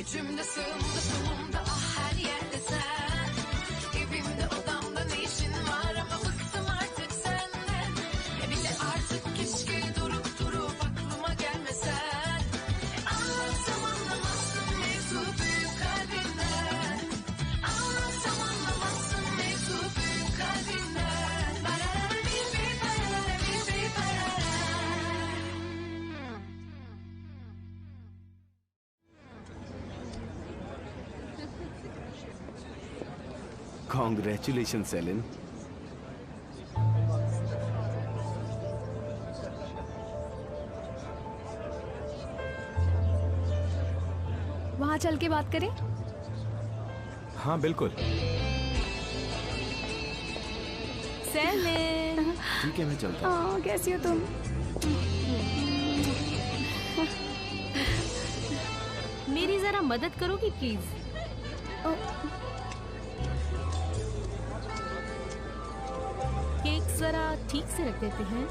Gücümde sığımda solumda ah her yerde sen. Evimde odamda ne işin var ama bıktım artık senden. Bir de artık keşke durup durup aklıma gelmesen. Anlatsam anlamazsın mevzu büyük kalbinden. Anlatsam anlamazsın mevzu büyük kalbinden. Barara bir barara bir barara. Congratulations, Selin. वहाँ चल के बात करें? हाँ बिल्कुल। Salient. ठीक है मैं चलता हूँ। कैसी हो तुम? मेरी जरा मदद करोगी प्लीज? केक जरा ठीक से रख देते हैं।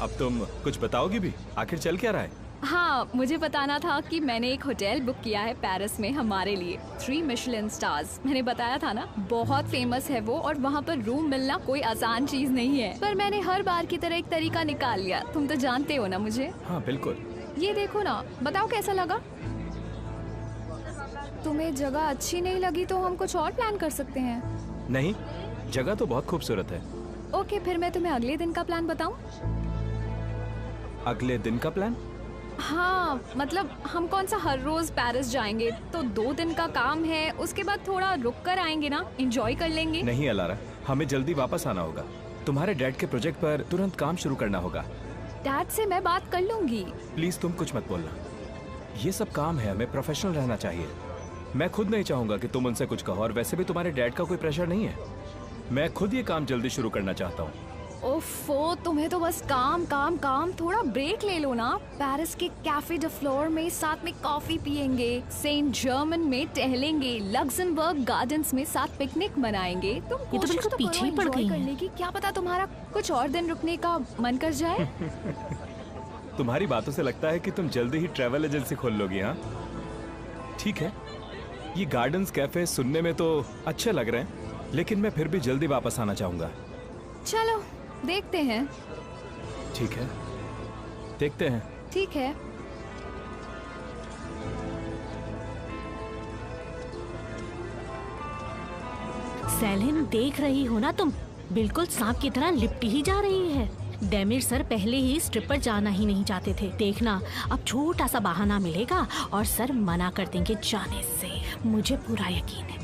अब तुम कुछ बताओगी भी? आखिर चल क्या रहा है? हाँ, मुझे बताना था कि मैंने एक होटल बुक किया है पेरिस में हमारे लिए, 3 मिशेलिन स्टार्स। मैंने बताया था ना, बहुत फेमस है वो और वहाँ पर रूम मिलना कोई आसान चीज नहीं है। पर मैंने हर बार की तरह एक तरीका निकाल लिया। तुम तो जानते हो ना मुझे। हाँ बिल्कुल। ये देखो ना, बताओ कैसा लगा? तुम्हें जगह अच्छी नहीं लगी तो हम कुछ और प्लान कर सकते हैं। नहीं, जगह तो बहुत खूबसूरत है। ओके, फिर मैं तुम्हें अगले दिन का प्लान बताऊं? अगले दिन का प्लान? हाँ, मतलब हम कौन सा हर रोज पेरिस जाएंगे, तो 2 दिन का काम है, उसके बाद थोड़ा रुक कर आएंगे ना, एंजॉय कर लेंगे। नहीं अलारा, हमें जल्दी वापस आना होगा। तुम्हारे डैड के प्रोजेक्ट पर तुरंत काम शुरू करना होगा। डैड से मैं बात कर लूंगी। प्लीज तुम कुछ मत बोलना। ये सब काम है, हमें प्रोफेशनल रहना चाहिए। मैं खुद नहीं चाहूंगा कि तुम उनसे कुछ कहो, और वैसे भी तुम्हारे डैड का कोई प्रेशर नहीं है। मैं खुद ये काम जल्दी शुरू करना चाहता हूँ। ओफो, तुम्हें तो बस काम काम काम। थोड़ा ब्रेक ले लो ना। पेरिस के कैफे डे फ्लोर में साथ में कॉफी पियेंगे, सेंट जर्मन में टहलेंगे, लग्जमबर्ग गार्डन्स में साथ पिकनिक मनाएंगे। तुम ये तो बिल्कुल पीछे ही पड़ गई करने की। क्या पता तुम्हारा कुछ और दिन रुकने का मन कर जाए। तुम्हारी बातों से लगता है कि तुम जल्दी ही ट्रैवल एजेंसी खोल लोगी। हाँ ठीक है, ये गार्डन्स कैफे सुनने में तो अच्छे लग रहे हैं, लेकिन मैं फिर भी जल्दी वापस आना चाहूंगा। चलो देखते हैं। ठीक है, देखते हैं। ठीक है। सेलिन, देख रही हो ना तुम, बिल्कुल सांप की तरह लिपटी ही जा रही है। डेमिर सर पहले ही स्ट्रिप पर जाना ही नहीं चाहते थे। देखना, अब छोटा सा बहाना मिलेगा और सर मना कर देंगे जाने से। मुझे पूरा यकीन है।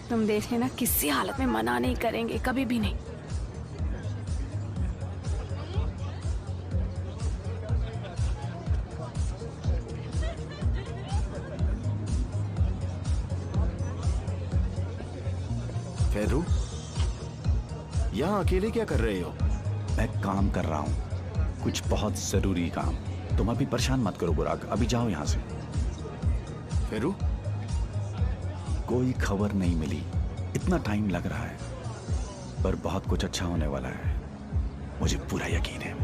तुम देख लेना, किसी हालत में मना नहीं करेंगे, कभी भी नहीं। फेरू, यहाँ अकेले क्या कर रहे हो? मैं काम कर रहा हूँ, कुछ बहुत जरूरी काम। तुम अभी परेशान मत करो बुराक, अभी जाओ यहाँ से। फेरू, कोई खबर नहीं मिली, इतना टाइम लग रहा है, पर बहुत कुछ अच्छा होने वाला है, मुझे पूरा यकीन है।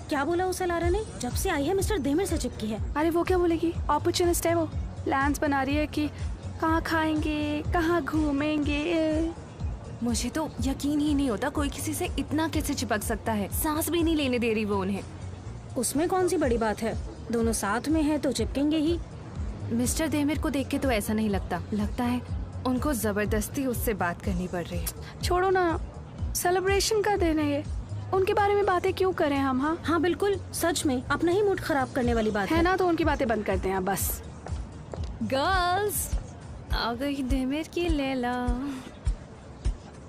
क्या बोला उस अलारा ने? जब से आई है मिस्टर देमिर से चिपकी है। अरे वो क्या बोलेगी, ऑपर्चुनिस्ट है वो। प्लान्स बना रही है कि कहाँ खाएंगे, कहाँ घूमेंगे। मुझे तो यकीन ही नहीं होता कोई किसी से इतना कैसे चिपक सकता है। सांस भी नहीं लेने दे रही वो उन्हें। उसमें कौन सी बड़ी बात है, दोनों साथ में है तो चिपकेंगे ही। मिस्टर देमिर को देख के तो ऐसा नहीं लगता। लगता है उनको जबरदस्ती उससे बात करनी पड़ रही है। छोड़ो ना, सेलिब्रेशन का दिन है ये, उनके बारे में बातें क्यों करें हम। हाँ हाँ बिल्कुल, सच में अपना ही मूड खराब करने वाली बात है ना, तो उनकी बातें बंद करते हैं बस। गर्ल्स, आ गई देमिर की लैला।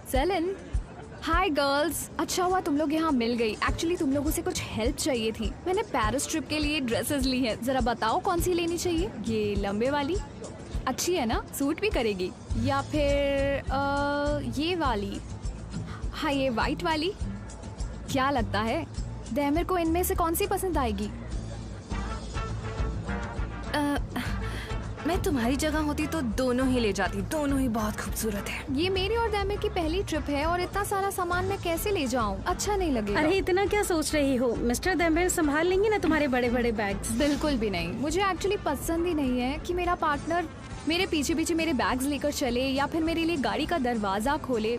Salient, hi girls. अच्छा हुआ तुम लोग यहाँ मिल गई। एक्चुअली तुम लोगों से कुछ हेल्प चाहिए थी। मैंने पेरिस ट्रिप के लिए ड्रेसेस ली हैं। जरा बताओ कौन सी लेनी चाहिए। ये लंबे वाली अच्छी है ना, सूट भी करेगी, या फिर ये वाली? हाँ ये वाइट वाली। क्या लगता है देमिर को इनमें से कौन सी पसंद आएगी? मैं तुम्हारी जगह होती तो दोनों ही ले जाती, दोनों ही बहुत खूबसूरत है। ये मेरी और देमिर की पहली ट्रिप है और इतना सारा सामान मैं कैसे ले जाऊँ? अच्छा नहीं लगेगा। अरे इतना क्या सोच रही हो, मिस्टर देमिर संभाल लेंगे ना तुम्हारे बड़े बड़े बैग्स। बिल्कुल भी नहीं। मुझे एक्चुअली पसंद ही नहीं है कि मेरा पार्टनर मेरे पीछे पीछे मेरे बैग्स लेकर चले या फिर मेरे लिए गाड़ी का दरवाजा खोले।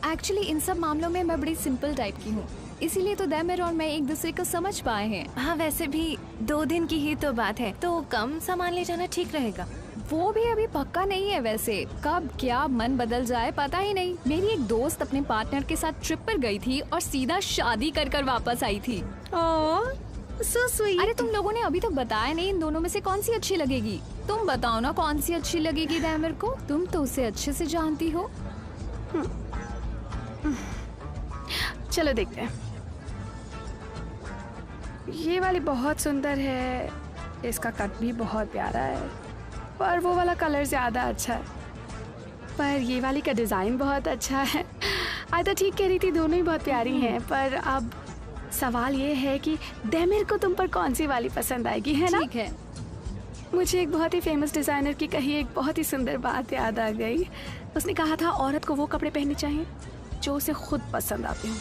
एक्चुअली इन सब मामलों में मैं बड़ी सिंपल टाइप की हूँ, इसीलिए तो देमिर और मैं एक दूसरे को समझ पाए हैं। हाँ वैसे भी 2 दिन की ही तो बात है, तो कम सामान ले जाना ठीक रहेगा। वो भी अभी पक्का नहीं है। वैसे कब क्या मन बदल जाए पता ही नहीं। मेरी एक दोस्त अपने पार्टनर के साथ ट्रिप पर गई थी और सीधा शादी कर वापस आई थी। So sweet. अरे तुम लोगों ने अभी तक बताया नहीं इन दोनों में से कौन सी अच्छी लगेगी। तुम बताओ ना कौन सी अच्छी लगेगी देमिर को, तुम तो उसे अच्छे से जानती हो। चलो देखते हैं। ये वाली बहुत सुंदर है, इसका कट भी बहुत प्यारा है, पर वो वाला कलर ज़्यादा अच्छा है। पर ये वाली का डिज़ाइन बहुत अच्छा है। आज तो ठीक कह रही थी, दोनों ही बहुत प्यारी हैं। पर अब सवाल ये है कि देमिर को तुम पर कौन सी वाली पसंद आएगी, है ना? ठीक है। मुझे एक बहुत ही फेमस डिज़ाइनर की कही एक बहुत ही सुंदर बात याद आ गई। उसने कहा था औरत को वो कपड़े पहनने चाहिए जो उसे खुद पसंद आते हों।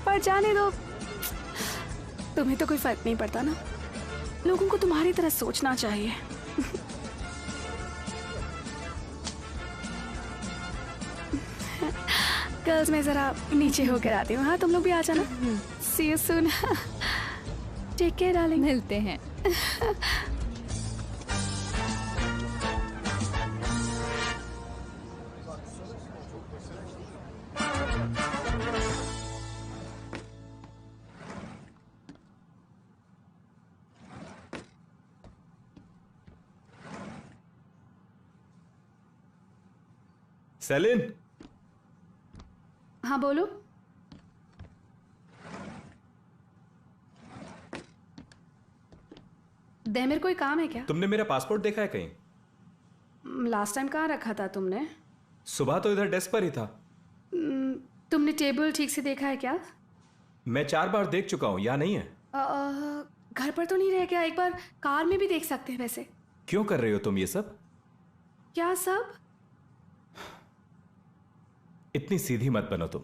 पर जाने दो, तुम्हें तो कोई फर्क नहीं पड़ता ना। लोगों को तुम्हारी तरह सोचना चाहिए। गर्ल्स मैं जरा नीचे होकर आती हूँ। हाँ तुम लोग भी आ जाना। See you soon. Take care darling. मिलते हैं। सेलिन। हाँ बोलो। देमिर कोई काम है क्या? तुमने मेरा पासपोर्ट देखा है कहीं? लास्ट टाइम कहाँ रखा था तुमने? सुबह तो इधर डेस्क पर ही था। तुमने टेबल ठीक से देखा है क्या? मैं 4 बार देख चुका हूँ, यहाँ नहीं है। घर पर तो नहीं रह गया? एक बार कार में भी देख सकते हैं वैसे। क्यों कर रही हो तुम ये सब? क्या सब? इतनी सीधी मत बनो तुम।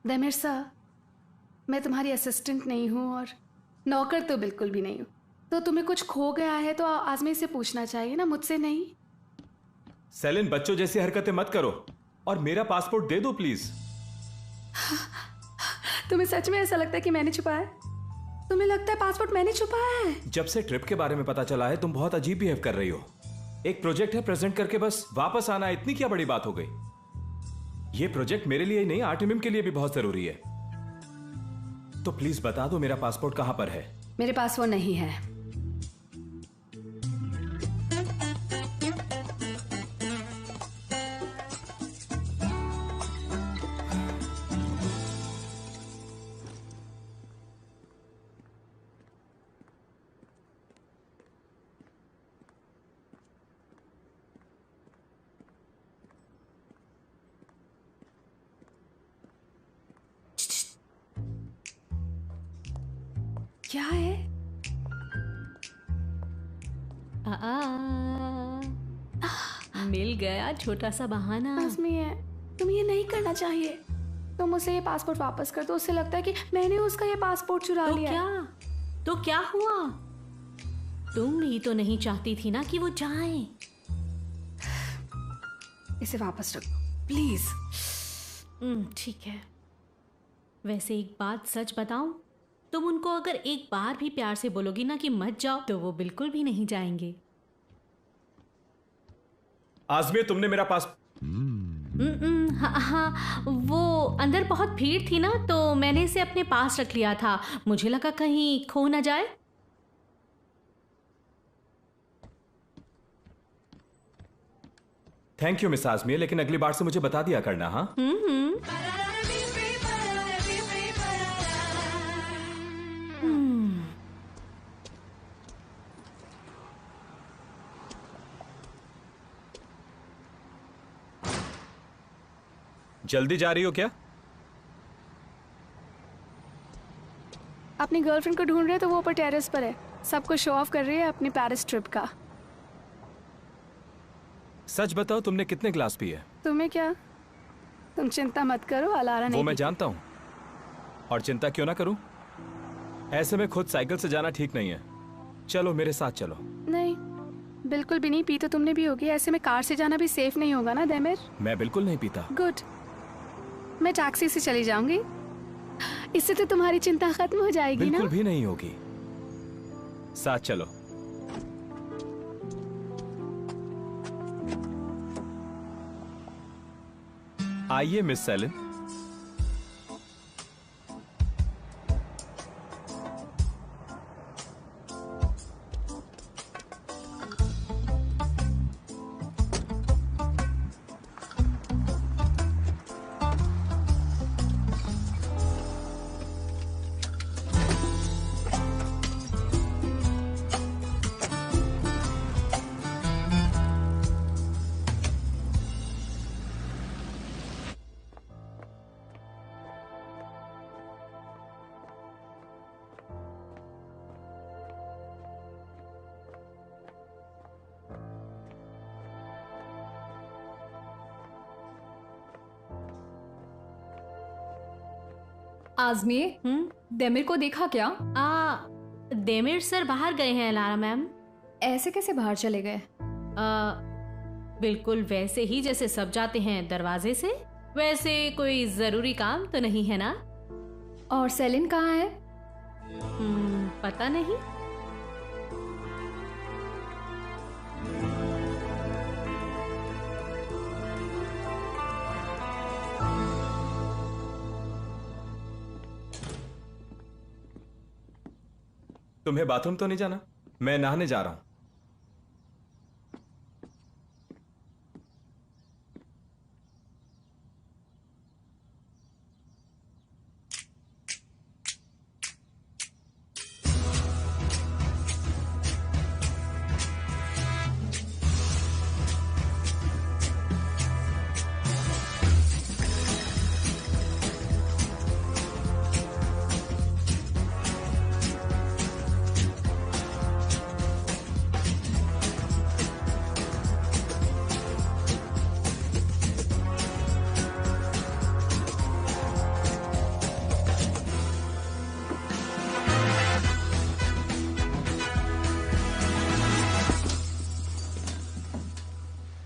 देमिर सर, मैं तुम्हारी असिस्टेंट नहीं हूँ और नौकर तो बिल्कुल भी नहीं हूँ। तो तुम्हें कुछ खो गया है तो आजमी से पूछना चाहिए ना, मुझसे नहीं। सेलिन बच्चों जैसी हरकतें मत करो और मेरा पासपोर्ट दे दो प्लीज। तुम्हें सच में ऐसा लगता है कि मैंने छुपाया है? तुम्हें लगता है पासपोर्ट मैंने छुपाया है? जब से ट्रिप के बारे में पता चला है तुम बहुत अजीब बिहेव कर रही हो। एक प्रोजेक्ट है, प्रेजेंट करके बस वापस आना, इतनी क्या बड़ी बात हो गई? ये प्रोजेक्ट मेरे लिए ही नहीं, आर्टिमिम के लिए भी बहुत जरूरी है। तो प्लीज बता दो मेरा पासपोर्ट कहां पर है। मेरे पास वो नहीं है। क्या है? मिल गया छोटा सा बहाना। आजमी है, तुम्हें ये नहीं करना चाहिए। तुम उसे ये पासपोर्ट वापस कर दो। उससे लगता है कि मैंने उसका ये पासपोर्ट चुरा लिया। तो क्या हुआ? तुम ही तो नहीं चाहती थी ना कि वो जाए। इसे वापस रख दो प्लीज। ठीक है। वैसे एक बात सच बताऊं, तुम उनको अगर एक बार भी प्यार से बोलोगी ना कि मत जाओ, तो वो बिल्कुल भी नहीं जाएंगे। आजमी, तुमने मेरा पास हाँ, वो अंदर बहुत भीड़ थी ना, तो मैंने इसे अपने पास रख लिया था। मुझे लगा कहीं खो ना जाए। थैंक यू मिस आजमी, लेकिन अगली बार से मुझे बता दिया करना। हाँ जल्दी जा रही हो क्या? अपनी गर्लफ्रेंड को ढूंढ रहे हैं तो वो ऊपर टेरेस पर है, सबको शो ऑफ कर रही है अपनी पेरिस ट्रिप का। सच बताओ, तुमने कितने ग्लास पिए? तुम्हें क्या, तुम चिंता मत करो, अलारा नहीं वो मैं पीती। जानता हूँ, और चिंता क्यों ना करूं। ऐसे में खुद साइकिल से जाना ठीक नहीं है। चलो मेरे साथ चलो। नहीं, बिल्कुल भी नहीं। पी तो तुमने भी होगी, ऐसे में कार से जाना भी सेफ नहीं होगा ना देमिर। मैं बिल्कुल नहीं पीता। गुड, मैं टैक्सी से चली जाऊंगी, इससे तो तुम्हारी चिंता खत्म हो जाएगी ना। बिल्कुल भी नहीं होगी। साथ चलो। आइए मिस सेलिन। आजमी, देमिर को देखा क्या? देमिर सर बाहर गए हैं अलारा मैम। ऐसे कैसे बाहर चले गए? बिल्कुल वैसे ही जैसे सब जाते हैं, दरवाजे से। वैसे कोई जरूरी काम तो नहीं है ना? और सेलिन कहाँ है? पता नहीं। तुम्हें बाथरूम तो नहीं जाना? मैं नहाने जा रहा हूं।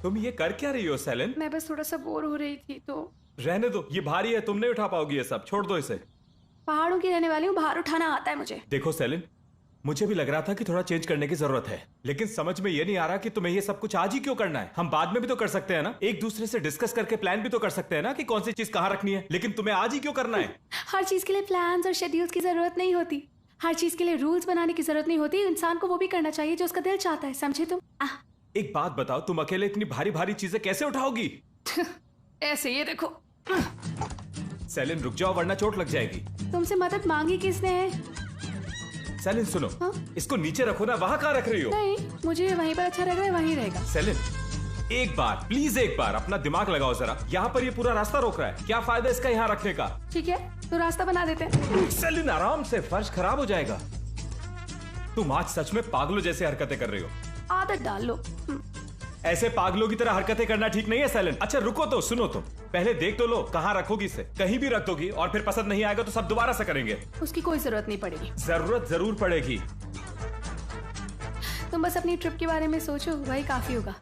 तुम ये कर क्या रही हो सेलिन? मैं बस थोड़ा सा बोर हो रही थी तो। रहने दो, ये भारी है, तुम नहीं उठा पाओगी ये सब। छोड़ दो इसे। पहाड़ों की रहने वाली हूँ, बाहर उठाना आता है मुझे। देखो सेलिन, मुझे भी लग रहा था कि थोड़ा चेंज करने की जरूरत है, लेकिन समझ में ये नहीं आ रहा कि तुम्हें ये सब कुछ आज ही क्यों करना है। हम बाद में भी तो कर सकते हैं ना, एक दूसरे से डिस्कस करके प्लान भी तो कर सकते हैं ना कि कौन सी चीज कहाँ रखनी है, लेकिन तुम्हें आज ही क्यों करना है? हर चीज के लिए प्लान्स और शेड्यूल्स की जरूरत नहीं होती, हर चीज के लिए रूल्स बनाने की जरूरत नहीं होती। इंसान को वो भी करना चाहिए जो उसका दिल चाहता है, समझे तुम? एक बात बताओ, तुम अकेले इतनी भारी भारी चीजें कैसे उठाओगी? ऐसे, ये देखो। सेलिन रुक जाओ वरना चोट लग जाएगी। तुमसे मदद मांगी किसने है? सेलिन सुनो, इसको नीचे रखो ना, वहां कहाँ रख रही हो? नहीं, मुझे वहीं पर अच्छा लग रहा है, वहीं रहेगा। सेलिन एक बार प्लीज, एक बार अपना दिमाग लगाओ जरा। यहाँ पर ये पूरा रास्ता रोक रहा है, क्या फायदा इसका यहाँ रखने का? ठीक है, तो रास्ता बना देते हैं। सेलिन आराम से, फर्श खराब हो जाएगा। तुम आज सच में पागलों जैसे हरकतें कर रही हो। आदत डाल लो। ऐसे पागलों की तरह हरकतें करना ठीक नहीं है सेलिन। अच्छा रुको तो, सुनो तुम पहले देख तो लो, कहाँ रखोगी इसे? कहीं भी रख दोगी और फिर पसंद नहीं आएगा तो सब दोबारा से करेंगे। उसकी कोई जरूरत नहीं पड़ेगी। जरूरत जरूर पड़ेगी। तुम बस अपनी ट्रिप के बारे में सोचो, वही काफी होगा।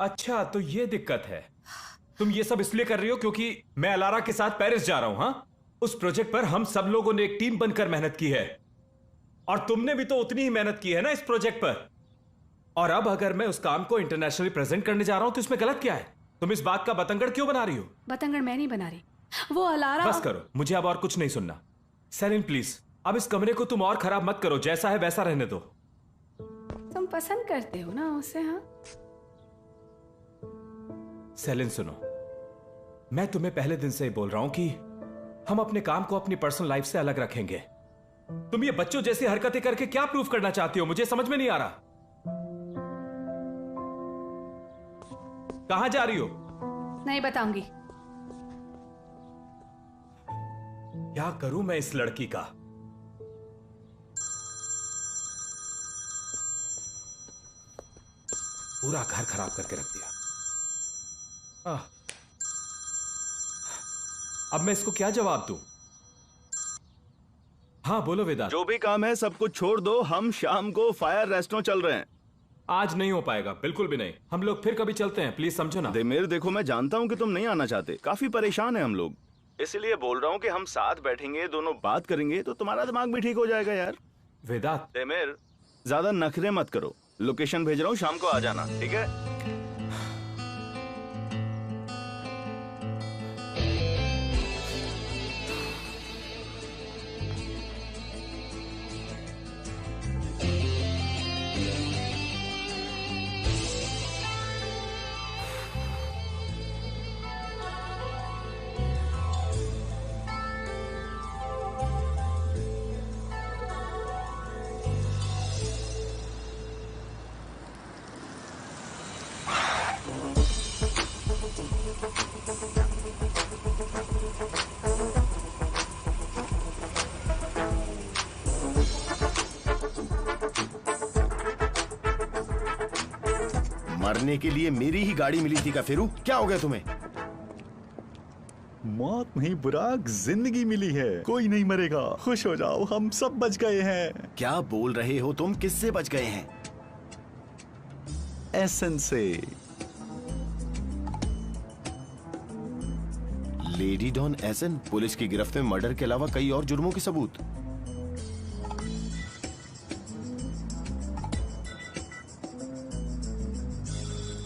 अच्छा, तो ये दिक्कत है। तुम ये सब इसलिए कर रही हो क्योंकि मैं अलारा के साथ पेरिस जा रहा हूं? हाँ, उस प्रोजेक्ट पर हम सब लोगों ने एक टीम बनकर मेहनत की है और तुमने भी तो उतनी ही मेहनत की है ना इस प्रोजेक्ट पर। और अब अगर मैं उस काम को इंटरनेशनली प्रेजेंट करने जा रहा हूं तो इसमें गलत क्या है? तुम इस बात का बतंगड़ क्यों बना रही हो? बतंगड़ मैं नहीं बना रही, वो अलारा। बस करो, मुझे अब और कुछ नहीं सुनना। सेलिन प्लीज, अब इस कमरे को तुम और खराब मत करो, जैसा है वैसा रहने दो। तुम पसंद करते हो ना उसे? हाँ सेलिन सुनो, मैं तुम्हें पहले दिन से ही बोल रहा हूं कि हम अपने काम को अपनी पर्सनल लाइफ से अलग रखेंगे। तुम ये बच्चों जैसी हरकतें करके क्या प्रूव करना चाहती हो? मुझे समझ में नहीं आ रहा। कहां जा रही हो? नहीं बताऊंगी। क्या करूं मैं इस लड़की का? पूरा घर खराब करके रख दिया। अब मैं इसको क्या जवाब दूं? हाँ बोलो वेदांत। जो भी काम है सब कुछ छोड़ दो, हम शाम को फायर रेस्टोरेंट चल रहे हैं। आज नहीं हो पाएगा, बिल्कुल भी नहीं। हम लोग फिर कभी चलते हैं, प्लीज समझो ना। देमेर देखो, मैं जानता हूँ कि तुम नहीं आना चाहते, काफी परेशान है हम लोग, इसलिए बोल रहा हूँ कि हम साथ बैठेंगे, दोनों बात करेंगे तो तुम्हारा दिमाग भी ठीक हो जाएगा यार। वेदांत देमेर ज्यादा नखरे मत करो, लोकेशन भेज रहा हूँ, शाम को आ जाना, ठीक है? मरने के लिए मेरी ही गाड़ी मिली थी का फेरू? क्या हो गया तुम्हें? मौत नहीं बुराक, जिंदगी मिली है, कोई नहीं मरेगा, खुश हो जाओ, हम सब बच गए हैं। क्या बोल रहे हो तुम? किससे बच गए हैं? एसन से। लेडी डॉन एसन? पुलिस की गिरफ्त में मर्डर के अलावा कई और जुर्मों के सबूत।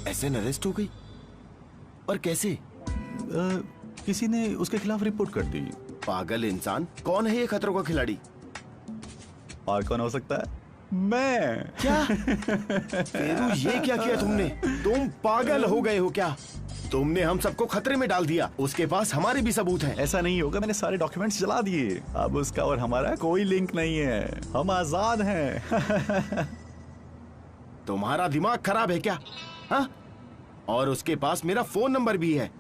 एसन अरेस्ट हो गई? और कैसे? किसी ने उसके खिलाफ रिपोर्ट कर दी। पागल इंसान, कौन है ये खतरों का खिलाड़ी? और कौन हो सकता है? मैं। क्या? फेरू, ये क्या किया तुमने? तुम पागल हो गए हो क्या? तुमने हम सबको खतरे में डाल दिया। उसके पास हमारे भी सबूत हैं। ऐसा नहीं होगा, मैंने सारे डॉक्यूमेंट्स जला दिए। अब उसका और हमारा कोई लिंक नहीं है, हम आजाद हैं। तुम्हारा दिमाग खराब है क्या? हाँ? और उसके पास मेरा फोन नंबर भी है,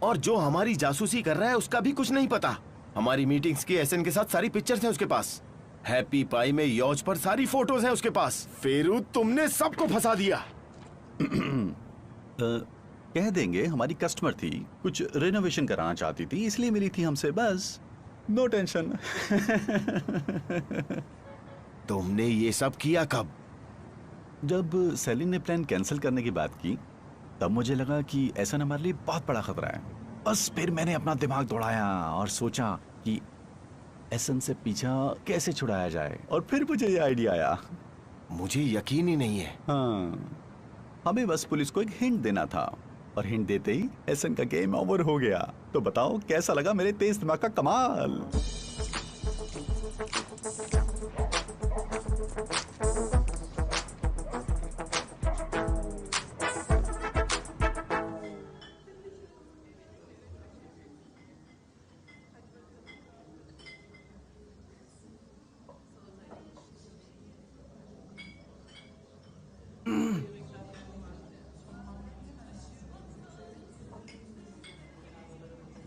और जो हमारी जासूसी कर रहा है उसका भी कुछ नहीं पता। हमारी मीटिंग्स की एसन के साथ सारी पिक्चर्स हैं उसके पास। हैप्पी पाई में यौज पर सारी फोटोज हैं उसके पास। फेरू, तुमने सबको फंसा दिया। कह देंगे हमारी कस्टमर थी, कुछ रेनोवेशन कराना चाहती थी, इसलिए मिली थी हमसे, बस। No tension. तुमने ये सब किया कब? जब सेलिन ने प्लान कैंसिल करने की बात की तब मुझे लगा कि ऐसा हमारे लिए बहुत बड़ा खतरा है। बस फिर मैंने अपना दिमाग दौड़ाया और सोचा कि एसन से पीछा कैसे छुड़ाया जाए, और फिर मुझे ये आइडिया आया। मुझे यकीन ही नहीं है। हाँ, हमें बस पुलिस को एक हिंट देना था, और हिंट देते ही एसन का गेम ओवर हो गया। तो बताओ कैसा लगा मेरे तेज दिमाग का कमाल?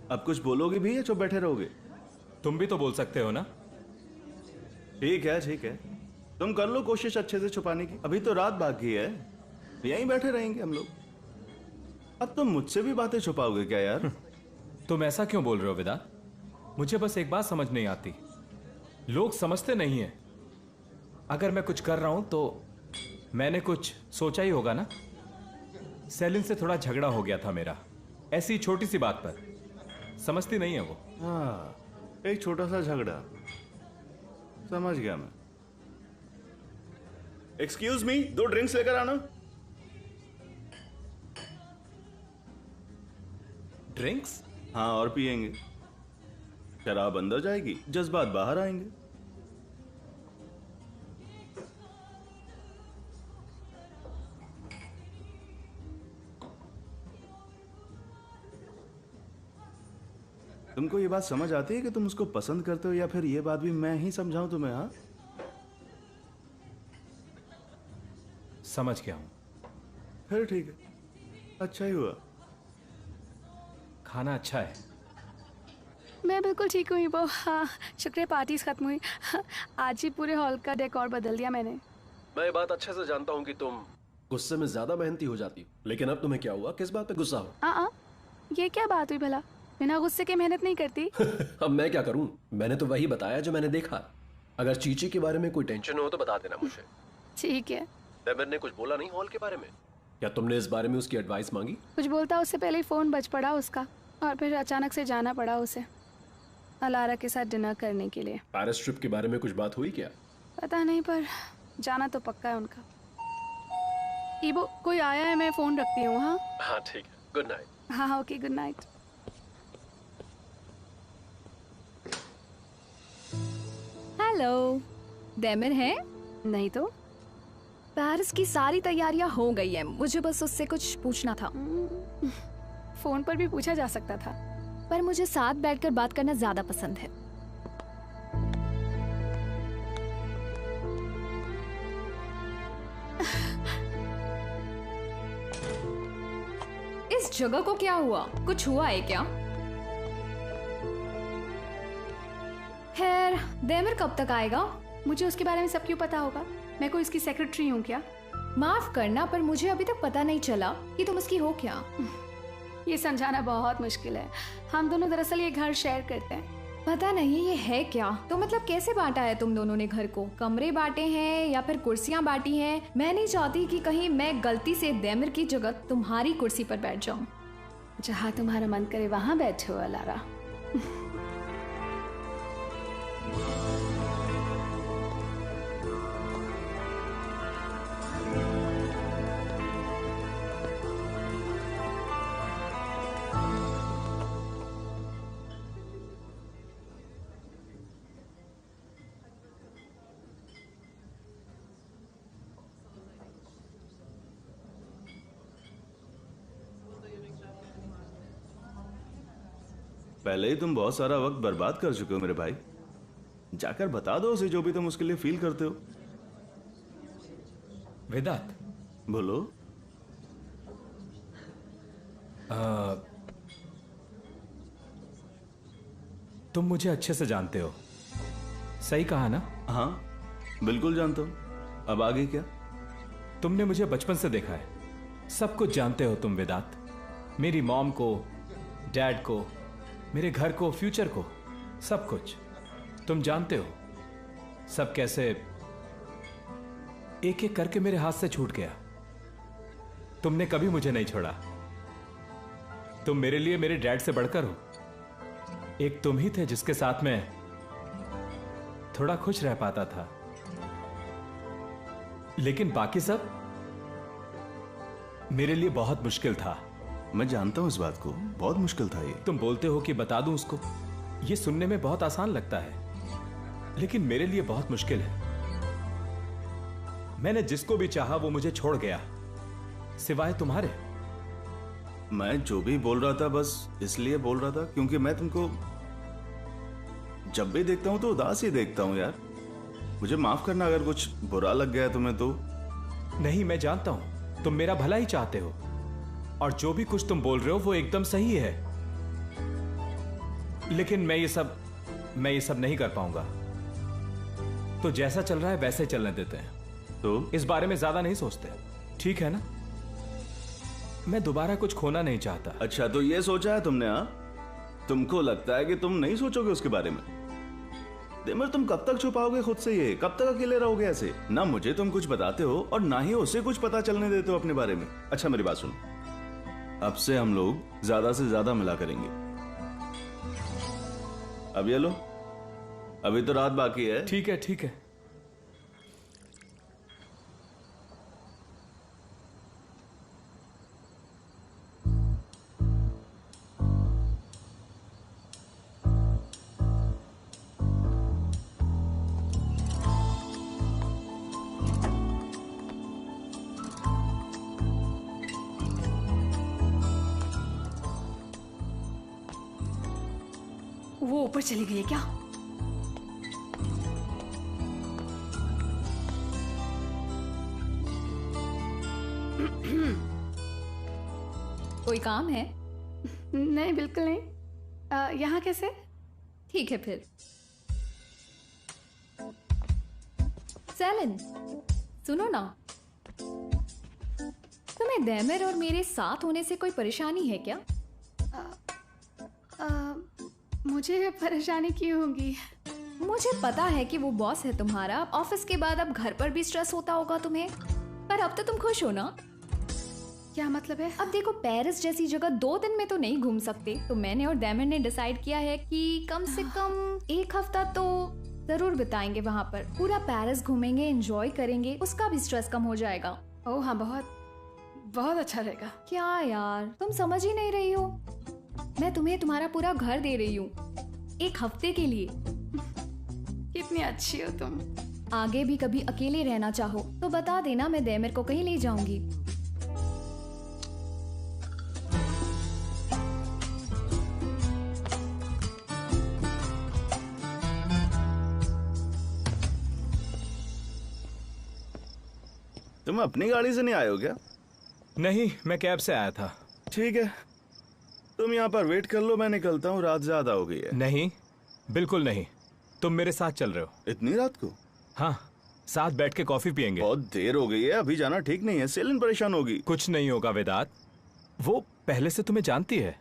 अब कुछ बोलोगे भी या चुप बैठे रहोगे? तुम भी तो बोल सकते हो ना। ठीक है ठीक है, तुम कर लो कोशिश अच्छे से छुपाने की। अभी तो रात बाकी है, यहीं बैठे रहेंगे हम लोग। अब तुम मुझसे भी बातें छुपाओगे क्या यार? तुम ऐसा क्यों बोल रहे हो वेदांत? मुझे बस एक बात समझ नहीं आती, लोग समझते नहीं है। अगर मैं कुछ कर रहा हूं तो मैंने कुछ सोचा ही होगा ना। सेलिन से थोड़ा झगड़ा हो गया था मेरा, ऐसी छोटी सी बात पर। समझती नहीं है वो। हाँ, एक छोटा सा झगड़ा, समझ गया मैं। एक्सक्यूज मी, 2 ड्रिंक्स लेकर आना। ड्रिंक्स? हाँ, और पिएंगे। शराब अंदर जाएगी, जज्बात बाहर आएंगे। तुमको ये बात समझ आती है कि तुम उसको पसंद करते हो, या फिर ये बात भी मैं ही समझाऊं तुम्हें? हाँ, समझ गया हूं। फिर ठीक है, अच्छा ही हुआ। खाना अच्छा है। मैं बिल्कुल ठीक हुई वो। हाँ, शुक्रिया पार्टीज खत्म हुई। आज ही पूरे हॉल का डेकोर बदल दिया मैंने। मैं ये बात अच्छे से जानता हूँ कि तुम गुस्से में ज्यादा मेहनती हो जाती हो, लेकिन अब तुम्हें क्या हुआ? किस बात पे गुस्सा हो? ये क्या बात हुई भला? बिना गुस्से के मेहनत नहीं करती। अब मैं क्या करूं? मैंने तो वही बताया जो मैंने देखा। अगर चीची के बारे में कोई टेंशन हो तो बता देना मुझे। ठीक है। डेमिर ने कुछ बोला नहीं हॉल के बारे में? क्या तुमने इस बारे में उसकी एडवाइस मांगी? कुछ बोलता उससे पहले ही फोन बज पड़ा उसका, और फिर अचानक से जाना पड़ा उसे अलारा के साथ डिनर करने के लिए। पेरिस ट्रिप के बारे में कुछ बात हुई क्या? पता नहीं, पर जाना तो पक्का है उनका। ईबो, कोई आया है, मैं फोन रखती हूँ। हाँ हाँ ठीक है, गुड नाइट। हाँ okay, good night. Hello, Demir है? नहीं तो। पेरिस की सारी तैयारियां हो गई है, मुझे बस उससे कुछ पूछना था। फोन पर भी पूछा जा सकता था, पर मुझे साथ बैठकर बात करना ज्यादा पसंद है। इस जगह को क्या हुआ? कुछ हुआ है क्या? खैर, डेमिर कब तक आएगा? मुझे उसके बारे में सब क्यों पता होगा? मैं कोई इसकी सेक्रेटरी हूँ क्या? माफ करना, पर मुझे अभी तक पता नहीं चला कि तुम उसकी हो क्या। ये समझाना बहुत मुश्किल है। हम दोनों दरअसल ये घर शेयर करते हैं। पता नहीं ये है क्या? तो मतलब कैसे बांटा है तुम दोनों ने घर को? कमरे बांटे हैं या फिर कुर्सियां बांटी हैं? मैं नहीं चाहती कि कहीं मैं गलती से डेमिर की जगह तुम्हारी कुर्सी पर बैठ जाऊं। जहाँ तुम्हारा मन करे वहाँ बैठो अलारा। पहले ही तुम बहुत सारा वक्त बर्बाद कर चुके हो मेरे भाई। जाकर बता दो उसे जो भी तुम उसके लिए फील करते हो। वेदांत, बोलो। तुम मुझे अच्छे से जानते हो, सही कहा ना? हाँ, बिल्कुल जानता हूं। अब आगे क्या? तुमने मुझे बचपन से देखा है, सब कुछ जानते हो तुम वेदांत। मेरी मॉम को, डैड को, मेरे घर को, फ्यूचर को, सब कुछ तुम जानते हो। सब कैसे एक एक करके मेरे हाथ से छूट गया। तुमने कभी मुझे नहीं छोड़ा। तुम मेरे लिए मेरे डैड से बढ़कर हो। एक तुम ही थे जिसके साथ मैं थोड़ा खुश रह पाता था, लेकिन बाकी सब मेरे लिए बहुत मुश्किल था। मैं जानता हूं इस बात को, बहुत मुश्किल था ये। तुम बोलते हो कि बता दूं उसको, ये सुनने में बहुत आसान लगता है, लेकिन मेरे लिए बहुत मुश्किल है। मैंने जिसको भी चाहा वो मुझे छोड़ गया, सिवाय तुम्हारे। मैं जो भी बोल रहा था बस इसलिए बोल रहा था क्योंकि मैं तुमको जब भी देखता हूं तो उदास ही देखता हूं यार। मुझे माफ करना अगर कुछ बुरा लग गया तुम्हें तो। नहीं, मैं जानता हूं तुम मेरा भला ही चाहते हो, और जो भी कुछ तुम बोल रहे हो वो एकदम सही है, लेकिन मैं ये सब नहीं कर पाऊंगा। तो जैसा चल रहा है वैसे चलने देते हैं। तो इस बारे में ज्यादा नहीं सोचते, ठीक है ना? मैं दोबारा कुछ खोना नहीं चाहता। अच्छा, तो ये सोचा है तुमने? हाँ, तुमको लगता है कि तुम नहीं सोचोगे उसके बारे में? डेमिर, तुम कब तक छुपाओगे खुद से ये? कब तक अकेले रहोगे ऐसे? ना मुझे तुम कुछ बताते हो और ना ही उसे कुछ पता चलने देते हो अपने बारे में। अच्छा मेरी बात सुन, अब से हम लोग ज्यादा से ज्यादा मिला करेंगे। अब ये लो, अभी तो रात बाकी है। ठीक है ठीक है। वो ऊपर चली गई है क्या? कोई काम है? नहीं बिल्कुल नहीं। यहाँ कैसे? ठीक है फिर। सेलिन, सुनो ना, तुम्हें दैमिर और मेरे साथ होने से कोई परेशानी है क्या? मुझे परेशानी क्यों होगी? मुझे पता है कि वो बॉस है तुम्हारा। ऑफिस के बाद अब घर पर भी स्ट्रेस होता होगा तुम्हें, पर अब तो तुम खुश हो ना? क्या मतलब है? अब देखो, पेरिस जैसी जगह 2 दिन में तो नहीं घूम सकते, तो मैंने और दैमिर ने डिसाइड किया है कि कम से कम 1 हफ्ता तो जरूर बिताएंगे वहाँ पर। पूरा पेरिस घूमेंगे, एंजॉय करेंगे, उसका भी स्ट्रेस कम हो जाएगा। ओह हाँ, बहुत बहुत अच्छा रहेगा। क्या यार, तुम समझ ही नहीं रही हो? मैं तुम्हें तुम्हारा पूरा घर दे रही हूँ 1 हफ्ते के लिए। कितनी अच्छी हो तुम। आगे भी कभी अकेले रहना चाहो तो बता देना, मैं दैमिर को कहीं ले जाऊंगी। तुम अपनी गाड़ी से नहीं आए हो क्या? नहीं, मैं कैब से आया था। ठीक है, तुम यहाँ पर वेट कर लो, मैं निकलता हूँ, रात ज्यादा हो गई है। नहीं, बिल्कुल नहीं, तुम मेरे साथ चल रहे हो। इतनी रात को? हाँ, साथ बैठ के कॉफी पियेंगे। बहुत देर हो गई है, अभी जाना ठीक नहीं है, सेलिन परेशान होगी। कुछ नहीं होगा वेदांत, वो पहले से तुम्हें जानती है।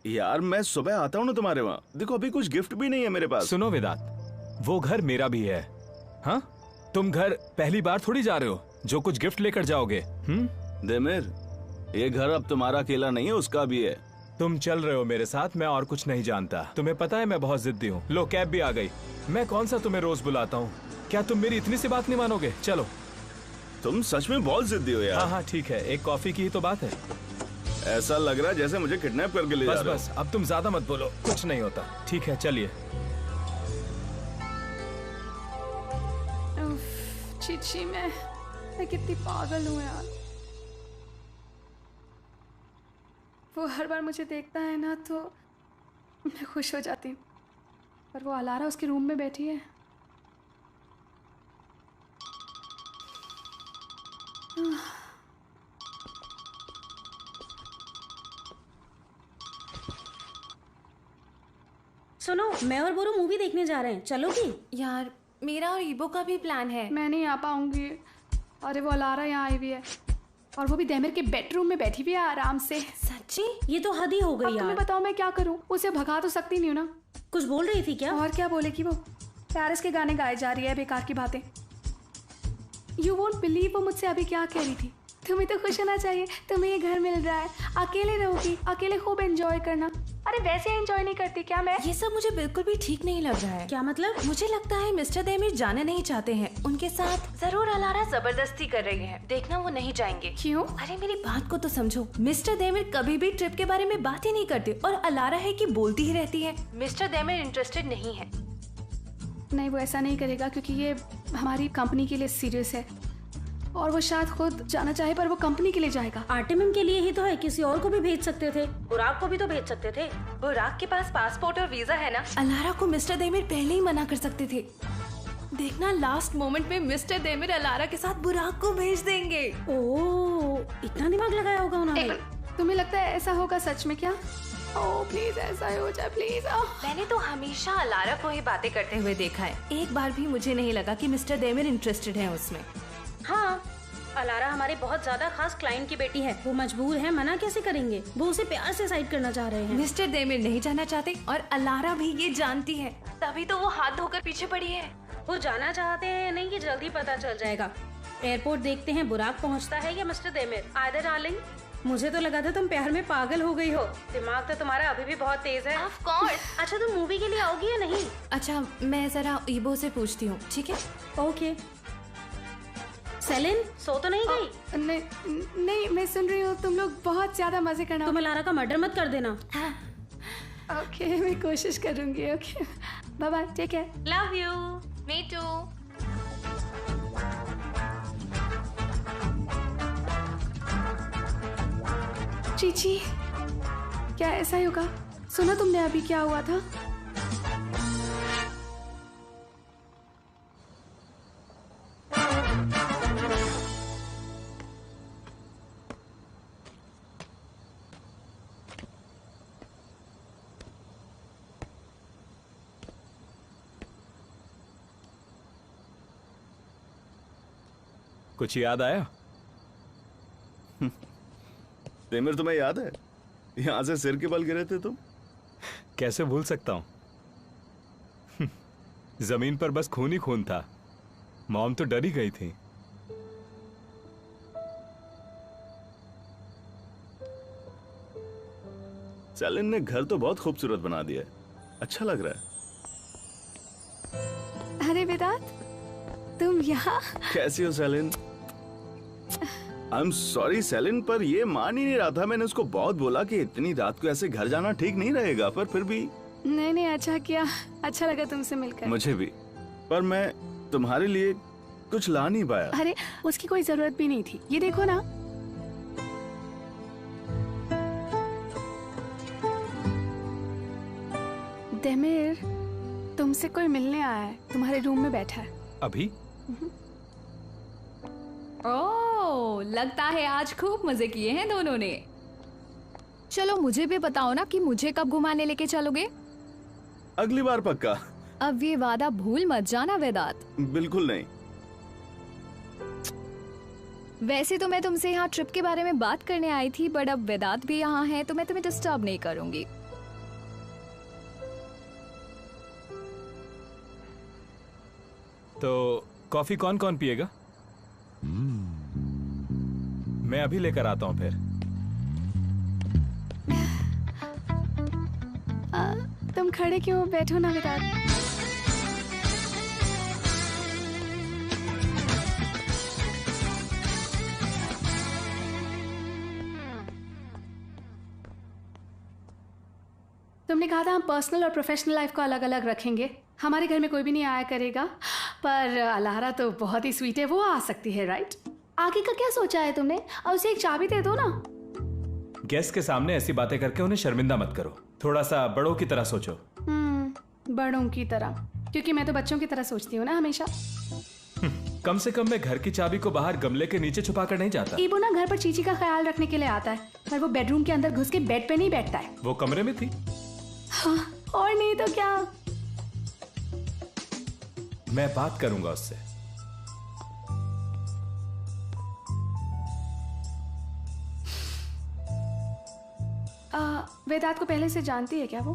यार मैं सुबह आता हूँ ना तुम्हारे वहाँ, देखो अभी कुछ गिफ्ट भी नहीं है मेरे पास। सुनो वेदांत, वो घर मेरा भी है। हाँ, तुम घर पहली बार थोड़ी जा रहे हो जो कुछ गिफ्ट लेकर जाओगे। दैमिर, ये घर अब तुम्हारा अकेला नहीं है, उसका भी है। तुम चल रहे हो मेरे साथ, मैं और कुछ नहीं जानता। तुम्हें पता है मैं बहुत जिद्दी हूँ। लो, कैब भी आ गई। मैं कौन सा तुम्हें रोज बुलाता हूँ, क्या तुम मेरी इतनी सी बात नहीं मानोगे? चलो। तुम सच में बहुत जिद्दी हो यार। हाँ हाँ ठीक है, एक कॉफी की ही तो बात है। ऐसा लग रहा है जैसे मुझे किडनैप करके ले जा रहे हो। बस अब तुम ज्यादा मत बोलो, कुछ नहीं होता। ठीक है चलिए। चिची, मैं कितनी पागल हूँ यार। वो हर बार मुझे देखता है ना तो मैं खुश हो जाती हूँ, पर वो अलारा उसके रूम में बैठी है। सुनो, मैं और बोरू मूवी देखने जा रहे हैं, चलोगी? यार मेरा और ईबो का भी प्लान है। मैं नहीं आ पाऊंगी। अरे वो अलारा यहाँ आई हुई है, और वो भी दैमिर के बेडरूम में बैठी हुई है आराम से। सच्ची? ये तो हद ही हो गई अब तुम्हें बताओ मैं क्या करूँ? उसे भगा तो सकती नहीं हूँ ना। कुछ बोल रही थी क्या? और क्या बोलेगी वो? पेरिस के गाने गाए जा रही है, बेकार की बातें। यू वोंट बिलीव वो मुझसे अभी क्या कह रही थी। तुम्हें तो खुश होना चाहिए, तुम्हें ये घर मिल रहा है, अकेले रहोगी, अकेले खूब एंजॉय करना। अरे वैसे एंजॉय नहीं करती क्या मैं? ये सब मुझे बिल्कुल भी ठीक नहीं लग रहा है। क्या मतलब? मुझे लगता है मिस्टर दैमिर जाने नहीं चाहते हैं। उनके साथ जरूर अलारा जबरदस्ती कर रही है। देखना वो नहीं जाएंगे। क्यों? अरे मेरी बात को तो समझो। मिस्टर दैमिर कभी भी ट्रिप के बारे में बात ही नहीं करते, और अलारा है कि बोलती ही रहती है। मिस्टर दैमिर इंटरेस्टेड नहीं है। नहीं, वो ऐसा नहीं करेगा क्योंकि ये हमारी कंपनी के लिए सीरियस है, और वो शायद खुद जाना चाहे पर वो कंपनी के लिए जाएगा। आर्टिमिम के लिए ही तो है, किसी और को भी भेज सकते थे, बुराक को भी तो भेज सकते थे। बुराक के पास पासपोर्ट और वीजा है ना। अलारा को मिस्टर दैमिर पहले ही मना कर सकते थे। देखना लास्ट मोमेंट में मिस्टर दैमिर अलारा के साथ बुराक को भेज देंगे। ओह, इतना दिमाग लगाया होगा उन्होंने। तुम्हें लगता है ऐसा होगा सच में क्या? ओह प्लीज ऐसा ही हो जाए प्लीज। मैंने तो हमेशा अलारा को ही बातें करते हुए देखा है, एक बार भी मुझे नहीं लगा कि मिस्टर दैमिर इंटरेस्टेड है उसमें। हाँ, अलारा हमारे बहुत ज्यादा खास क्लाइंट की बेटी है, वो मजबूर है, मना कैसे करेंगे? वो उसे प्यार से साइड करना चाह रहे हैं। मिस्टर दैमिर नहीं जाना चाहते, और अलारा भी ये जानती है, तभी तो वो हाथ धोकर पीछे पड़ी है। वो जाना चाहते हैं नहीं, ये जल्दी पता चल जाएगा। एयरपोर्ट देखते हैं, बुराक पहुंचता है या मिस्टर दैमिर। Either darling. मुझे तो लगा था तुम प्यार में पागल हो गई हो। दिमाग तो तुम्हारा अभी भी बहुत तेज है। Of course. अच्छा तुम मूवी के लिए आओगी या नहीं? अच्छा मैं जरा ईबो से पूछती हूँ, ठीक है? ओके। सेलिन सो तो नहीं गई? नहीं, मैं सुन रही हूँ। तुम लोग बहुत ज्यादा मजे करना। तुम अलारा का मर्डर मत कर देना। ओके, मैं कोशिश करूंगी। Okay, bye bye, take care. Love you. Me too. चीची, क्या ऐसा ही होगा? सुना तुमने अभी क्या हुआ था? कुछ याद आया? तेमिर तुम्हें याद है यहाँ से सिर के बल गिरे थे तुम? कैसे भूल सकता हूं? जमीन पर बस खून ही खून था। मॉम तो डर ही गई थी। सेलिन ने घर तो बहुत खूबसूरत बना दिया है, अच्छा लग रहा है। अरे वेदांत, तुम यहाँ? कैसी हो Celine? I am sorry Celine, पर ये मान ही नहीं रहा था। मैंने उसको बहुत बोला कि इतनी रात को ऐसे घर जाना ठीक नहीं रहेगा, पर फिर भी। नहीं, अच्छा किया। अच्छा लगा तुमसे मिलकर। मुझे भी, पर मैं तुम्हारे लिए कुछ ला नहीं पाया। अरे उसकी कोई जरूरत भी नहीं थी। ये देखो ना। देमिर, तुमसे कोई मिलने आया है, तुम्हारे रूम में बैठा है अभी। ओह, लगता है आज खूब मजे किए हैं दोनों ने। चलो मुझे भी बताओ ना कि मुझे कब घुमाने लेके चलोगे? अगली बार पक्का। अब ये वादा भूल मत जाना वेदांत। बिल्कुल नहीं। वैसे तो मैं तुमसे यहाँ ट्रिप के बारे में बात करने आई थी, बट अब वेदांत भी यहाँ है तो मैं तुम्हें डिस्टर्ब नहीं करूंगी। तो कॉफी कौन कौन पिएगा? मैं अभी लेकर आता हूँ फिर। तुम खड़े क्यों? बैठो ना वेदांत। तुमने कहा था हम पर्सनल और प्रोफेशनल लाइफ को अलग अलग रखेंगे। हमारे घर में कोई भी नहीं आया करेगा, पर अलारा तो बहुत ही स्वीट है, वो आ सकती है, राइट? आगे का क्या सोचा है तुमने? और उसे एक चाबी दे दो ना। गेस्ट के सामने ऐसी बातें करके उन्हें शर्मिंदा मत करो। थोड़ा सा बड़ों की तरह सोचो। बड़ों की तरह? क्योंकि मैं तो बच्चों की तरह सोचती हूँ ना हमेशा। कम से कम मैं घर की चाबी को बाहर गमले के नीचे छुपा कर नहीं जाता। ईबो ना घर पर चीची का ख्याल रखने के लिए आता है, पर वो बेडरूम के अंदर घुस के बेड पे नहीं बैठता है। वो कमरे में थी। हाँ, और नहीं तो क्या। मैं बात करूंगा उससे। वेदांत को पहले से जानती है क्या वो?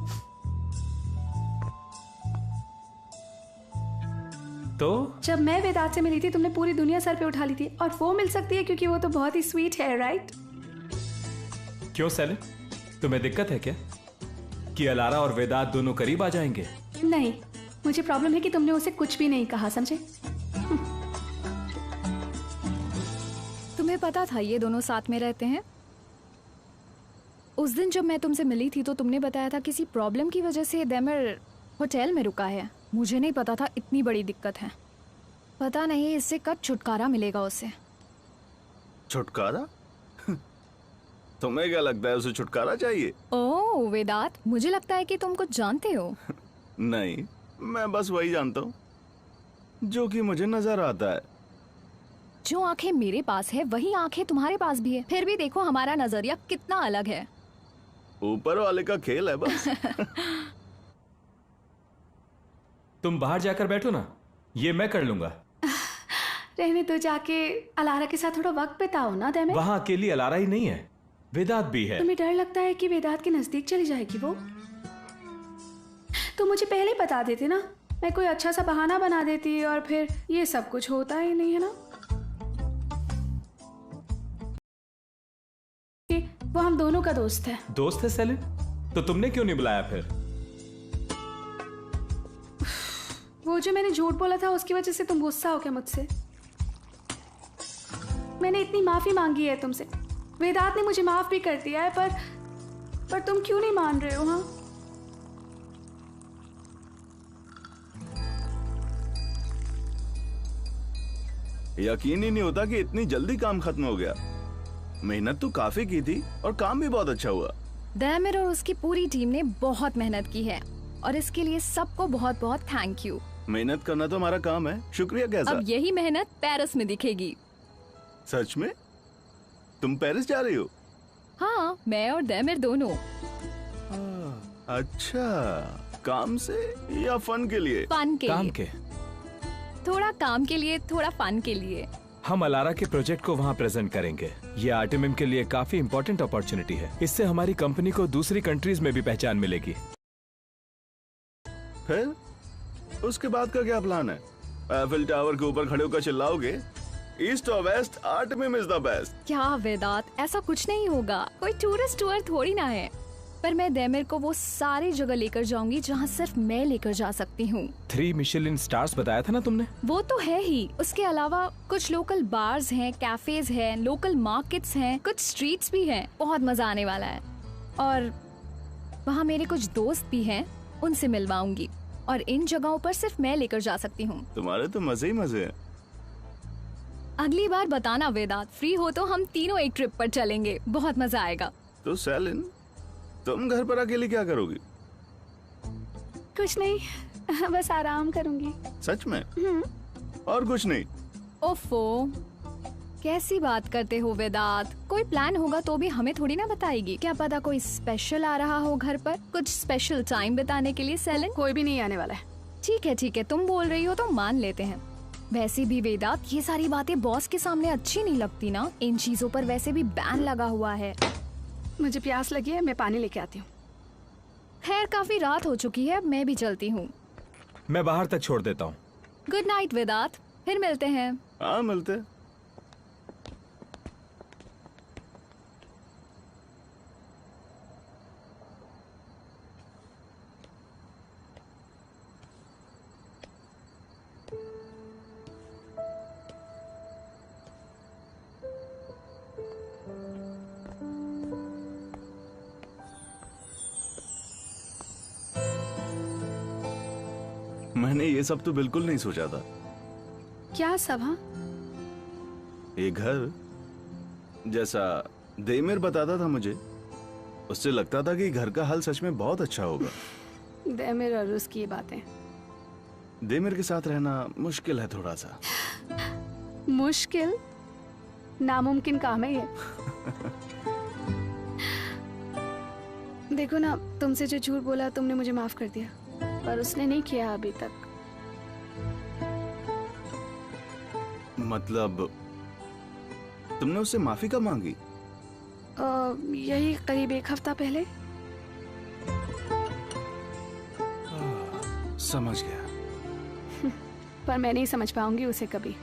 तो जब मैं वेदांत से मिली थी तुमने पूरी दुनिया सर पे उठा ली थी, और वो मिल सकती है क्योंकि वो तो बहुत ही स्वीट है, राइट? क्यों सेलिन, तुम्हें दिक्कत है क्या कि अलारा और वेदांत दोनों करीब आ जाएंगे? नहीं, मुझे प्रॉब्लम है कि तुमने उसे कुछ भी नहीं कहा, समझे? तुम्हें पता था ये दोनों साथ में रहते हैं? उस दिन जब मैं तुमसे मिली थी तो तुमने बताया था किसी प्रॉब्लम की वजह से देमिर होटल में रुका है। मुझे नहीं पता था इतनी बड़ी दिक्कत है। पता नहीं इससे कब छुटकारा मिलेगा उसे। छुटकारा? तुम्हें क्या लगता है उसे छुटकारा चाहिए? ओह वेदांत, मुझे लगता है कि तुम कुछ जानते हो। नहीं, मैं बस वही जानता हूँ जो कि मुझे नजर आता है। जो आंखें मेरे पास है वही आंखें तुम्हारे पास भी है, फिर भी देखो हमारा नजरिया कितना अलग है। ऊपर वाले का खेल है बस। तुम बाहर जाकर बैठो ना, ये मैं कर लूंगा। रहने तो, जाके अलारा के साथ थोड़ा वक्त बिताओ ना। देमिर, वहां अकेली अलारा ही नहीं है, वेदांत भी है। तुम्हें डर लगता है कि वेदांत के नजदीक चली जाएगी वो? तो मुझे पहले ही बता देते ना, मैं कोई अच्छा सा बहाना बना देती और फिर ये सब कुछ होता ही नहीं, है ना? वो हम दोनों का दोस्त है। दोस्त है सेलिन? तो तुमने क्यों नहीं बुलाया फिर? वो जो मैंने झूठ बोला था उसकी वजह से तुम गुस्सा हो क्या मुझसे? मैंने इतनी माफी मांगी है तुमसे, वेदांत ने मुझे माफ भी कर दिया है, पर तुम क्यों नहीं मान रहे हो? हाँ, यकीन ही नहीं होता कि इतनी जल्दी काम खत्म हो गया। मेहनत तो काफी की थी और काम भी बहुत अच्छा हुआ। दैमिर और उसकी पूरी टीम ने बहुत मेहनत की है और इसके लिए सबको बहुत बहुत थैंक यू। मेहनत करना तो हमारा काम है, शुक्रिया कैसा? अब यही मेहनत पेरिस में दिखेगी। सच में? तुम पेरिस जा रही हो? हाँ, मैं और दैमिर दोनों। अच्छा, काम से या फन के लिए? फन के काम लिए। के? थोड़ा काम के लिए, थोड़ा फन के लिए। हम अलारा के प्रोजेक्ट को वहाँ प्रेजेंट करेंगे। ये आर्टिमिम के लिए काफी इम्पोर्टेंट अपॉर्चुनिटी है। इससे हमारी कंपनी को दूसरी कंट्रीज में भी पहचान मिलेगी। फिर उसके बाद का क्या प्लान है? एफिल टावर के ऊपर खड़े होकर चिल्लाओगे ईस्ट और वेस्ट, आर्टिमिम इज द बेस्ट? क्या वेदांत, ऐसा कुछ नहीं होगा। कोई टूरिस्ट टूर थोड़ी ना है। पर मैं दैमिर को वो सारी जगह लेकर जाऊंगी जहाँ सिर्फ मैं लेकर जा सकती हूँ। 3 मिशेलिन स्टार्स बताया था ना तुमने? वो तो है ही। उसके अलावा कुछ लोकल बार्स हैं, कैफेज हैं, लोकल मार्केट्स हैं, कुछ स्ट्रीट्स भी हैं। बहुत मजा आने वाला है। और वहाँ मेरे कुछ दोस्त भी हैं, उनसे मिलवाऊंगी। और इन जगहों पर सिर्फ मैं लेकर जा सकती हूँ। तुम्हारे तो मजे ही मजे हैं। अगली बार बताना वेदांत, फ्री हो तो हम तीनों एक ट्रिप पर चलेंगे, बहुत मजा आएगा। तो सेलिन, तुम घर पर अकेले क्या करोगी? कुछ नहीं, बस आराम करूंगी। सच में? और कुछ नहीं? ओफो, कैसी बात करते हो वेदांत। कोई प्लान होगा तो भी हमें थोड़ी ना बताएगी। क्या पता कोई स्पेशल आ रहा हो घर पर, कुछ स्पेशल टाइम बिताने के लिए। सेलिन, कोई भी नहीं आने वाला है। ठीक है, तुम बोल रही हो तो मान लेते हैं। वैसे भी वेदांत, ये सारी बातें बॉस के सामने अच्छी नहीं लगती ना। इन चीजों पर वैसे भी बैन लगा हुआ है। मुझे प्यास लगी है, मैं पानी लेके आती हूँ। खैर, काफी रात हो चुकी है, अब मैं भी चलती हूँ। मैं बाहर तक छोड़ देता हूँ। गुड नाइट वेदांत, फिर मिलते हैं। हाँ, मिलते। मैंने ये सब तो बिल्कुल नहीं सोचा था। क्या सब? हाँ, ये घर जैसा देमिर बताता था मुझे, उससे लगता था कि घर का हाल सच में बहुत अच्छा होगा। देमिर और उसकी बातें। देमिर के साथ रहना मुश्किल है थोड़ा सा। मुश्किल? नामुमकिन काम है ये। देखो ना, तुमसे जो झूठ बोला तुमने मुझे माफ कर दिया, पर उसने नहीं किया अभी तक। मतलब तुमने उससे माफी कब मांगी? यही करीब 1 हफ्ता पहले। समझ गया। पर मैं नहीं समझ पाऊंगी उसे कभी।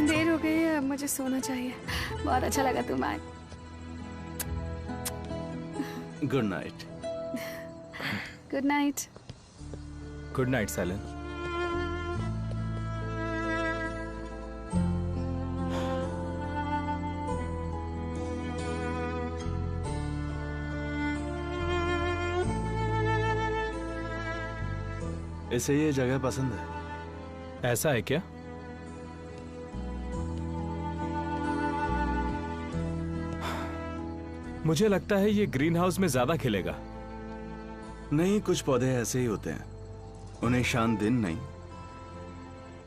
देर हो गई है, अब मुझे सोना चाहिए। बहुत अच्छा लगा तुम आए। Good night. Good night. Good night Celine. इसे ये जगह पसंद है। ऐसा है क्या? मुझे लगता है ये ग्रीन हाउस में ज्यादा खिलेगा। नहीं, कुछ पौधे ऐसे ही होते हैं, उन्हें शांत दिन नहीं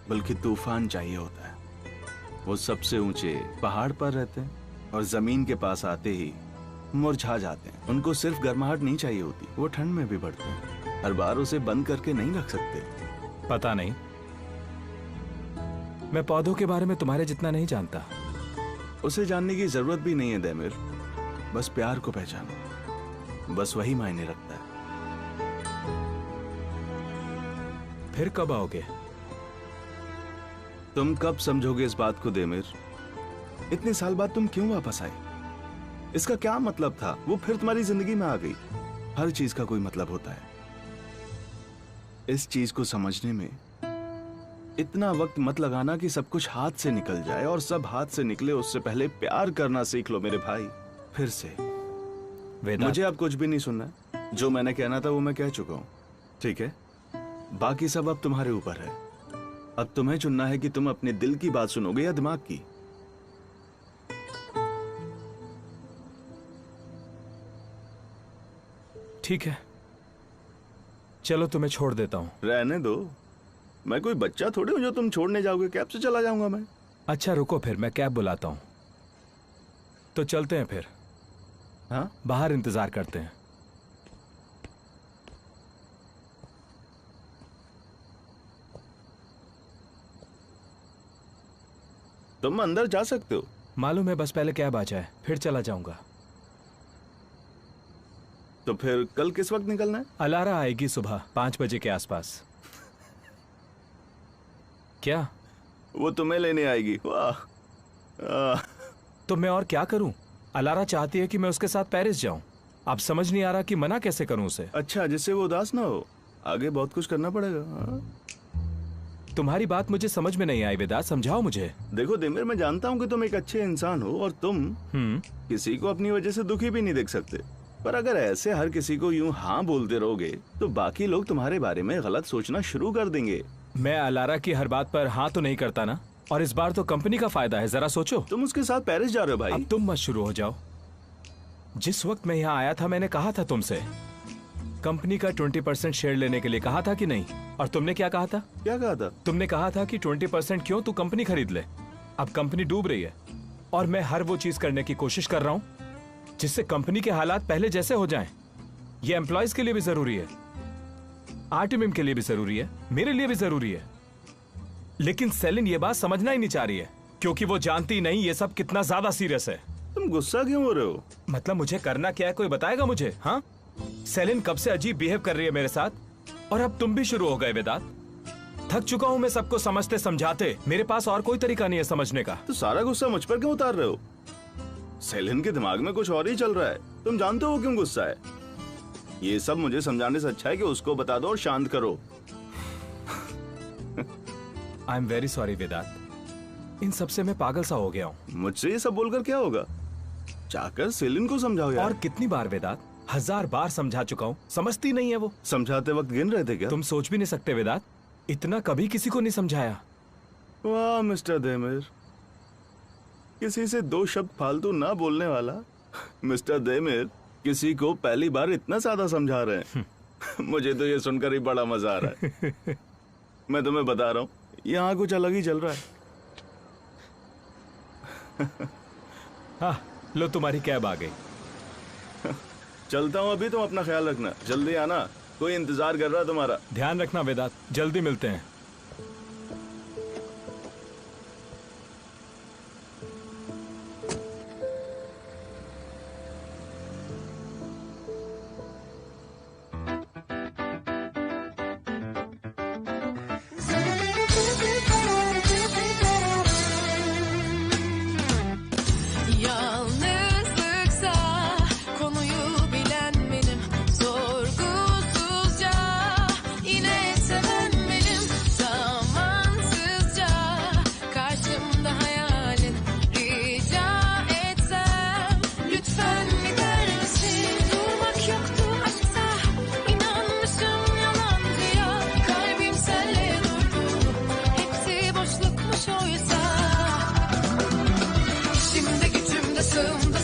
बल्कि तूफान चाहिए होता है। वो सबसे ऊंचे पहाड़ पर रहते हैं और जमीन के पास आते ही मुरझा जाते हैं। उनको सिर्फ गर्माहट नहीं चाहिए होती, वो ठंड में भी बढ़ते हैं। हर बार उसे बंद करके नहीं रख सकते। पता नहीं, मैं पौधों के बारे में तुम्हारे जितना नहीं जानता। उसे जानने की जरूरत भी नहीं है देमिर, बस प्यार को पहचानो, बस वही मायने रखता है। फिर कब आओगे? तुम कब समझोगे इस बात को देमिर? इतने साल बाद तुम क्यों वापस आई? इसका क्या मतलब था? वो फिर तुम्हारी जिंदगी में आ गई। हर चीज का कोई मतलब होता है। इस चीज को समझने में इतना वक्त मत लगाना कि सब कुछ हाथ से निकल जाए, और सब हाथ से निकले उससे पहले प्यार करना सीख लो मेरे भाई, फिर से। मुझे अब कुछ भी नहीं सुनना। जो मैंने कहना था वो मैं कह चुका हूं, ठीक है? बाकी सब अब तुम्हारे ऊपर है। अब तुम्हें चुनना है कि तुम अपने दिल की बात सुनोगे या दिमाग की। ठीक है, चलो तुम्हें छोड़ देता हूँ। रहने दो, मैं कोई बच्चा थोड़ी हूँ जो तुम छोड़ने जाओगे। कैब से चला जाऊंगा मैं। अच्छा रुको, फिर मैं कैब बुलाता हूँ। तो चलते हैं फिर। हाँ, बाहर इंतजार करते हैं। तुम अंदर जा सकते हो। मालूम है, बस पहले कैब आ जाए फिर चला जाऊंगा। तो फिर कल किस वक्त निकलना है? अलारा आएगी सुबह 5 बजे के आसपास। क्या? वो तुम्हें लेने आएगी? वाह। तो मैं और क्या करूं? अलारा चाहती है कि मैं उसके साथ पेरिस जाऊं। अब समझ नहीं आ रहा कि मना कैसे करूं उसे। अच्छा, जिससे वो उदास ना हो। आगे बहुत कुछ करना पड़ेगा। तुम्हारी बात मुझे समझ में नहीं आई वेदांत, समझाओ मुझे। देखो दिमिर, मैं जानता हूँ कि तुम एक अच्छे इंसान हो और तुम किसी को अपनी वजह से दुखी भी नहीं देख सकते। पर अगर ऐसे हर किसी को यूं हाँ बोलते रहोगे तो बाकी लोग तुम्हारे बारे में गलत सोचना शुरू कर देंगे। मैं अलारा की हर बात पर हाँ तो नहीं करता ना, और इस बार तो कंपनी का फायदा है। जरा सोचो। तुम उसके साथ पेरिस जा रहे हो भाई। अब तुम मत शुरू हो जाओ। जिस वक्त मैं यहाँ आया था मैंने कहा था तुमसे, कंपनी का 20% शेयर लेने के लिए कहा था कि नहीं? और तुमने क्या कहा था? क्या कहा था? तुमने कहा था कि 20% क्यों, तू कंपनी खरीद ले। अब कंपनी डूब रही है और मैं हर वो चीज करने की कोशिश कर रहा हूँ जिससे कंपनी के हालात पहले जैसे हो जाएं। ये एम्प्लॉयज के लिए भी जरूरी है, आर्टिमिम के लिए भी जरूरी है, मेरे लिए भी जरूरी है। लेकिन सेलिन ये बात समझना ही नहीं चाह रही है, क्योंकि वो जानती नहीं ये सब कितना ज्यादा सीरियस है। तुम गुस्सा क्यों हो रहे हो? मतलब मुझे करना क्या है, कोई बताएगा मुझे? हाँ, सेलिन कब से अजीब बिहेव कर रही है मेरे साथ, और अब तुम भी शुरू हो गए वेदांत। थक चुका हूं मैं सबको समझते समझाते। मेरे पास और कोई तरीका नहीं है समझने का। तो सारा गुस्सा मुझ पर क्यों उतार रहे हो? सेलिन के दिमाग में कुछ और ही चल रहा है। तुम जानते हो क्यों गुस्सा है। ये सब मुझे समझाने से अच्छा है कि उसको बता दो और शांत करो। आई एम वेरी सॉरी वेदांत, इन सबसे मैं पागल सा हो गया हूँ। मुझसे ये सब बोलकर क्या होगा? जाकर सेलिन को समझाओ यार। और कितनी बार वेदांत, 1000 बार समझा चुका हूँ, समझती नहीं है वो। समझाते वक्त गिन रहे थे क्या? तुम सोच भी नहीं सकते वेदांत, इतना कभी किसी को नहीं समझाया। वाह मिस्टर देमिर, किसी से 2 शब्द फालतू ना बोलने वाला मिस्टर देमिर किसी को पहली बार इतना ज्यादा समझा रहे हैं। मुझे तो ये सुनकर ही बड़ा मजा आ रहा है। मैं तुम्हें बता रहा हूँ, यहाँ कुछ अलग ही चल रहा है। हाँ, लो तुम्हारी कैब आ गई। चलता हूँ अभी, तुम अपना ख्याल रखना, जल्दी आना, कोई इंतजार कर रहा है तुम्हारा। ध्यान रखना वेदांत, जल्दी मिलते हैं। Yalnızlıksa konuyu bilen benim, sorgusuzca yine seven benim, zamansızca karşımda hayalin, rica etsem lütfen gider misin? Durmak yoktu aşksa, inanmışım yalancıya, kalbim senle durdu, hepsi boşlukmuş oysa. İçimde gücümde sığımda